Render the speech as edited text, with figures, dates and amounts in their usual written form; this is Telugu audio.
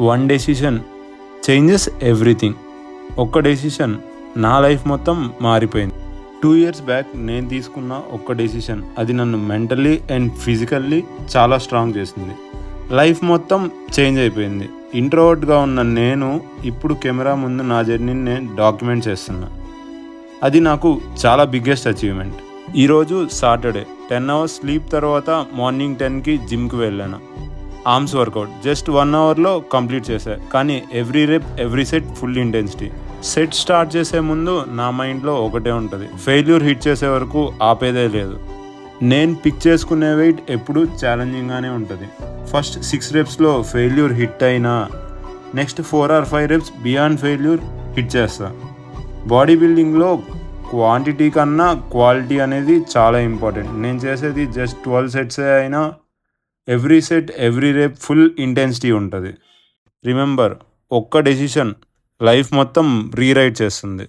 One decision changes everything. ఒక్క డెసిషన్ నా లైఫ్ మొత్తం మారిపోయింది. 2 years బ్యాక్ నేను తీసుకున్న ఒక్క డెసిషన్ అది నన్ను మెంటల్లీ అండ్ ఫిజికల్లీ చాలా స్ట్రాంగ్ చేసింది. లైఫ్ మొత్తం చేంజ్ అయిపోయింది. ఇంట్రోవర్ట్గా ఉన్న నేను ఇప్పుడు కెమెరా ముందు నా జర్నీని నేను డాక్యుమెంట్ చేస్తున్నా. అది నాకు చాలా బిగ్గెస్ట్ అచీవ్మెంట్. ఈరోజు సాటర్డే 10 hours స్లీప్ తర్వాత మార్నింగ్ 10కి జిమ్కి వెళ్ళాను. ఆర్మ్స్ వర్కౌట్ జస్ట్ 1 hourలో కంప్లీట్ చేశా. కానీ every rep every set full intensity. Set start చేసే ముందు నా మైండ్లో ఒకటే ఉంటుంది, ఫెయిల్యూర్ హిట్ చేసే వరకు ఆపేదే లేదు. నేను పిక్ చేసుకునే వెయిట్ ఎప్పుడూ ఛాలెంజింగ్గానే ఉంటుంది. ఫస్ట్ 6 reps ఫెయిల్యూర్ హిట్ అయినా next 4 or 5 reps beyond failure hit చేస్తా. బాడీ బిల్డింగ్లో క్వాంటిటీ కన్నా క్వాలిటీ అనేది చాలా ఇంపార్టెంట్. నేను చేసేది జస్ట్ 12 sets అయినా every set every rape full intensity ఉంటుంది. రిమెంబర్, ఒక్క డెసిషన్ లైఫ్ మొత్తం రీరైట్ చేస్తుంది.